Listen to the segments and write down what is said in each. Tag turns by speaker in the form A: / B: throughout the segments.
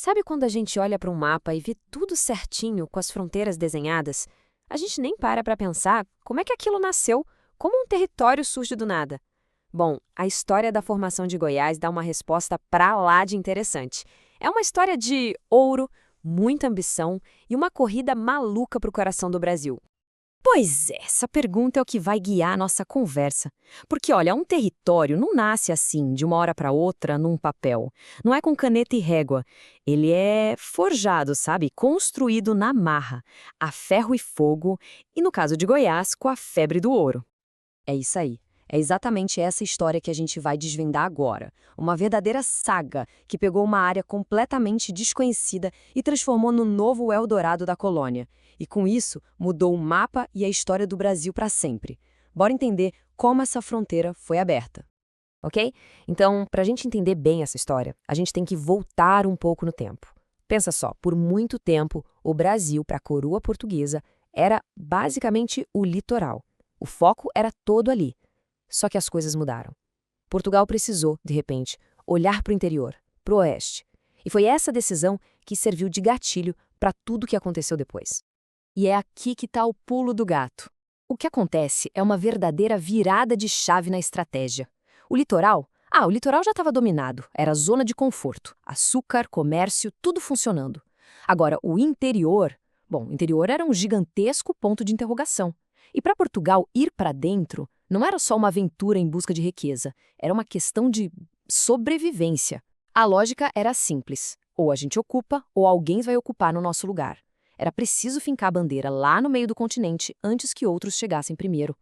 A: Sabe quando a gente olha para um mapa e vê tudo certinho com as fronteiras desenhadas? A gente nem para pensar como é que aquilo nasceu, como um território surge do nada. Bom, a história da formação de Goiás dá uma resposta pra lá de interessante. É uma história de ouro, muita ambição e uma corrida maluca para o coração do Brasil.
B: Pois é, essa pergunta é o que vai guiar a nossa conversa. Porque, olha, um território não nasce assim, de uma hora para outra, num papel. Não é com caneta e régua. Ele é forjado, sabe? Construído na marra, a ferro e fogo, e no caso de Goiás, com a febre do ouro.
C: É isso aí. É exatamente essa história que a gente vai desvendar agora. Uma verdadeira saga que pegou uma área completamente desconhecida e transformou no novo Eldorado da colônia. E com isso, mudou o mapa e a história do Brasil para sempre. Bora entender como essa fronteira foi aberta.
A: Ok? Então, para a gente entender bem essa história, a gente tem que voltar um pouco no tempo. Pensa só, por muito tempo, o Brasil, para a coroa portuguesa, era basicamente o litoral. O foco era todo ali. Só que as coisas mudaram. Portugal precisou, de repente, olhar para o interior, para o oeste. E foi essa decisão que serviu de gatilho para tudo o que aconteceu depois.
C: E é aqui que está o pulo do gato. O que acontece é uma verdadeira virada de chave na estratégia. O litoral? O litoral já estava dominado, era zona de conforto, açúcar, comércio, tudo funcionando. Agora, o interior? Bom, o interior era um gigantesco ponto de interrogação. E para Portugal ir para dentro, não era só uma aventura em busca de riqueza, era uma questão de sobrevivência. A lógica era simples: ou a gente ocupa, ou alguém vai ocupar no nosso lugar. Era preciso fincar a bandeira lá no meio do continente antes que outros chegassem primeiro.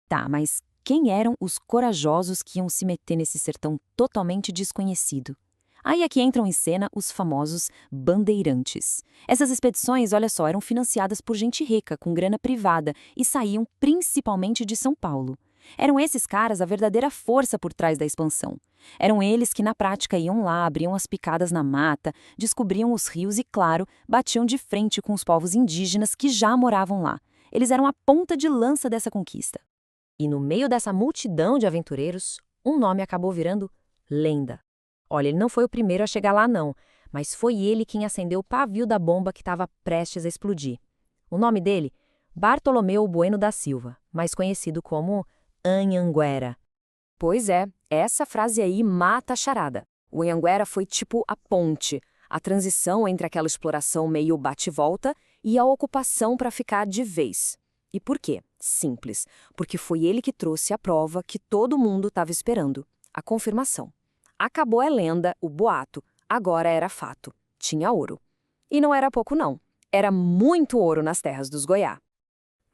B: Tá, mas quem eram os corajosos que iam se meter nesse sertão totalmente desconhecido? Aí é que entram em cena os famosos bandeirantes. Essas expedições, olha só, eram financiadas por gente rica, com grana privada, e saíam principalmente de São Paulo. Eram esses caras a verdadeira força por trás da expansão. Eram eles que, na prática, iam lá, abriam as picadas na mata, descobriam os rios e, claro, batiam de frente com os povos indígenas que já moravam lá. Eles eram a ponta de lança dessa conquista.
A: E no meio dessa multidão de aventureiros, um nome acabou virando lenda. Olha, ele não foi o primeiro a chegar lá não, mas foi ele quem acendeu o pavio da bomba que estava prestes a explodir. O nome dele? Bartolomeu Bueno da Silva, mais conhecido como Anhanguera. Pois é, essa frase aí mata a charada. O Anhanguera foi tipo a ponte, a transição entre aquela exploração meio bate-volta e a ocupação para ficar de vez. E por quê? Simples, porque foi ele que trouxe a prova que todo mundo estava esperando, a confirmação. Acabou a lenda, o boato, agora era fato. Tinha ouro. E não era pouco não, era muito ouro nas terras dos Goiá.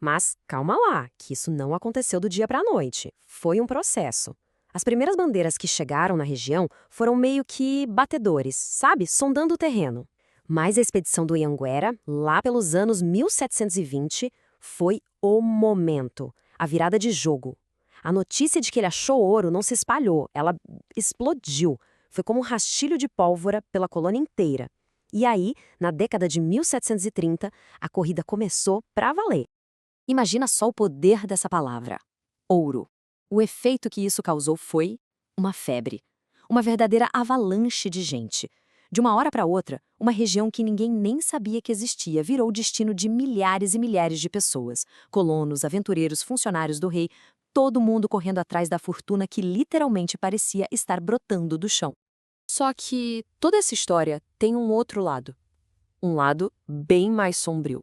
A: Mas calma lá, que isso não aconteceu do dia para a noite. Foi um processo. As primeiras bandeiras que chegaram na região foram meio que batedores, sabe? Sondando o terreno. Mas a expedição do Anhanguera, lá pelos anos 1720, foi o momento, a virada de jogo. A notícia de que ele achou ouro não se espalhou, ela explodiu. Foi como um rastilho de pólvora pela colônia inteira. E aí, na década de 1730, a corrida começou para valer. Imagina só o poder dessa palavra: ouro. O efeito que isso causou foi uma febre. Uma verdadeira avalanche de gente. De uma hora para outra, uma região que ninguém nem sabia que existia virou o destino de milhares e milhares de pessoas. Colonos, aventureiros, funcionários do rei, todo mundo correndo atrás da fortuna que literalmente parecia estar brotando do chão. Só que toda essa história tem um outro lado. Um lado bem mais sombrio.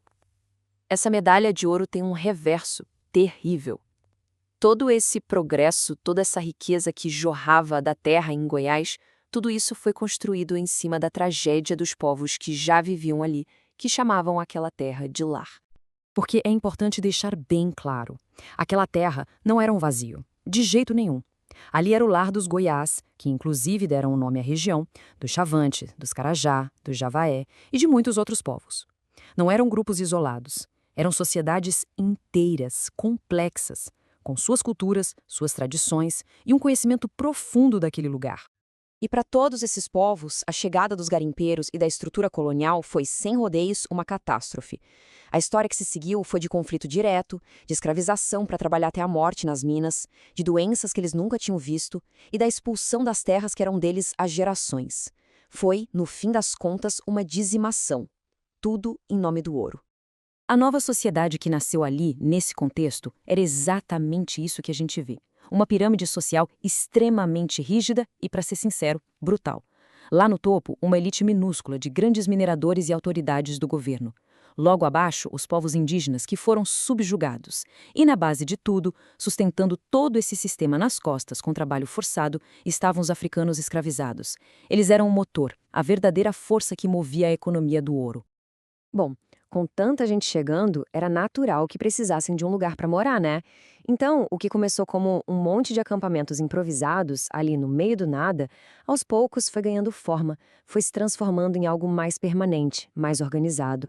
A: Essa medalha de ouro tem um reverso terrível. Todo esse progresso, toda essa riqueza que jorrava da terra em Goiás, tudo isso foi construído em cima da tragédia dos povos que já viviam ali, que chamavam aquela terra de lar.
B: Porque é importante deixar bem claro, aquela terra não era um vazio, de jeito nenhum. Ali era o lar dos Goiás, que inclusive deram o nome à região, dos Chavante, dos Carajá, dos Javaé e de muitos outros povos. Não eram grupos isolados, eram sociedades inteiras, complexas, com suas culturas, suas tradições e um conhecimento profundo daquele lugar.
A: E para todos esses povos, a chegada dos garimpeiros e da estrutura colonial foi, sem rodeios, uma catástrofe. A história que se seguiu foi de conflito direto, de escravização para trabalhar até a morte nas minas, de doenças que eles nunca tinham visto e da expulsão das terras que eram deles há gerações.
B: Foi, no fim das contas, uma dizimação. Tudo em nome do ouro. A nova sociedade que nasceu ali, nesse contexto, era exatamente isso que a gente vê. Uma pirâmide social extremamente rígida e, para ser sincero, brutal. Lá no topo, uma elite minúscula de grandes mineradores e autoridades do governo. Logo abaixo, os povos indígenas que foram subjugados. E na base de tudo, sustentando todo esse sistema nas costas com trabalho forçado, estavam os africanos escravizados. Eles eram o motor, a verdadeira força que movia a economia do ouro.
C: Bom, com tanta gente chegando, era natural que precisassem de um lugar para morar, né? Então, o que começou como um monte de acampamentos improvisados, ali no meio do nada, aos poucos foi ganhando forma, foi se transformando em algo mais permanente, mais organizado.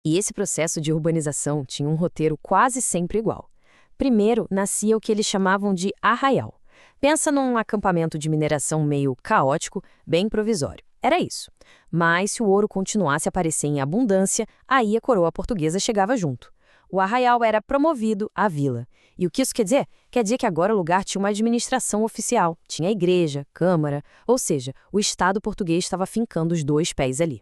C: E esse processo de urbanização tinha um roteiro quase sempre igual. Primeiro, nascia o que eles chamavam de arraial. Pensa num acampamento de mineração meio caótico, bem provisório. Era isso. Mas se o ouro continuasse a aparecer em abundância, aí a coroa portuguesa chegava junto. O arraial era promovido à vila. E o que isso quer dizer? Quer dizer que agora o lugar tinha uma administração oficial, tinha igreja, câmara, ou seja, o Estado português estava fincando os dois pés ali.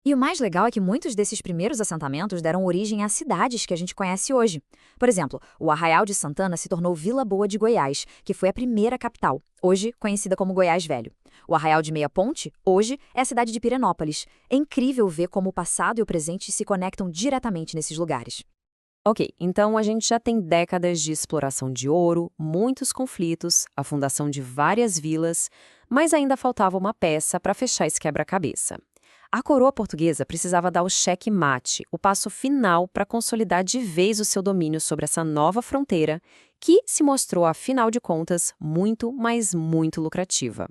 A: E o mais legal é que muitos desses primeiros assentamentos deram origem a cidades que a gente conhece hoje. Por exemplo, o Arraial de Santana se tornou Vila Boa de Goiás, que foi a primeira capital, hoje conhecida como Goiás Velho. O Arraial de Meia Ponte, hoje, é a cidade de Pirenópolis. É incrível ver como o passado e o presente se conectam diretamente nesses lugares.
B: Ok, então a gente já tem décadas de exploração de ouro, muitos conflitos, a fundação de várias vilas, mas ainda faltava uma peça para fechar esse quebra-cabeça. A coroa portuguesa precisava dar o cheque-mate, o passo final para consolidar de vez o seu domínio sobre essa nova fronteira, que se mostrou, afinal de contas, muito, mas muito lucrativa.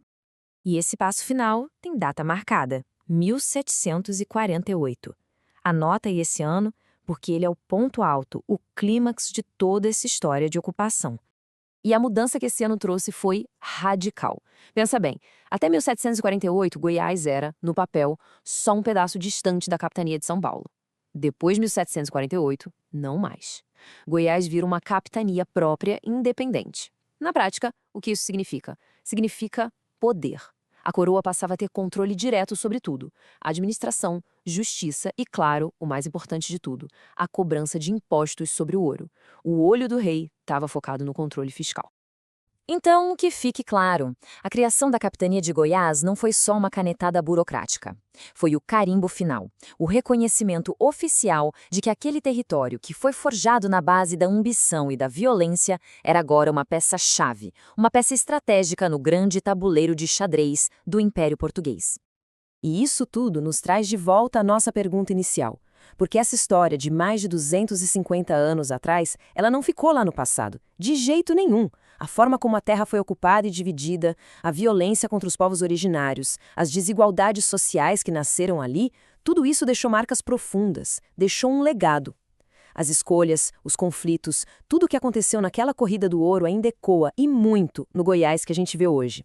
A: E esse passo final tem data marcada, 1748. Anota aí esse ano, porque ele é o ponto alto, o clímax de toda essa história de ocupação.
C: E a mudança que esse ano trouxe foi radical. Pensa bem, até 1748, Goiás era, no papel, só um pedaço distante da capitania de São Paulo. Depois de 1748, não mais. Goiás vira uma capitania própria independente. Na prática, o que isso significa? Significa poder. A coroa passava a ter controle direto sobre tudo: administração, justiça e, claro, o mais importante de tudo, a cobrança de impostos sobre o ouro. O olho do rei estava focado no controle fiscal.
A: Então, que fique claro, a criação da capitania de Goiás não foi só uma canetada burocrática. Foi o carimbo final, o reconhecimento oficial de que aquele território que foi forjado na base da ambição e da violência era agora uma peça-chave, uma peça estratégica no grande tabuleiro de xadrez do Império Português.
B: E isso tudo nos traz de volta à nossa pergunta inicial. Porque essa história de mais de 250 anos atrás, ela não ficou lá no passado, de jeito nenhum. A forma como a terra foi ocupada e dividida, a violência contra os povos originários, as desigualdades sociais que nasceram ali, tudo isso deixou marcas profundas, deixou um legado. As escolhas, os conflitos, tudo o que aconteceu naquela corrida do ouro ainda ecoa, e muito, no Goiás que a gente vê hoje.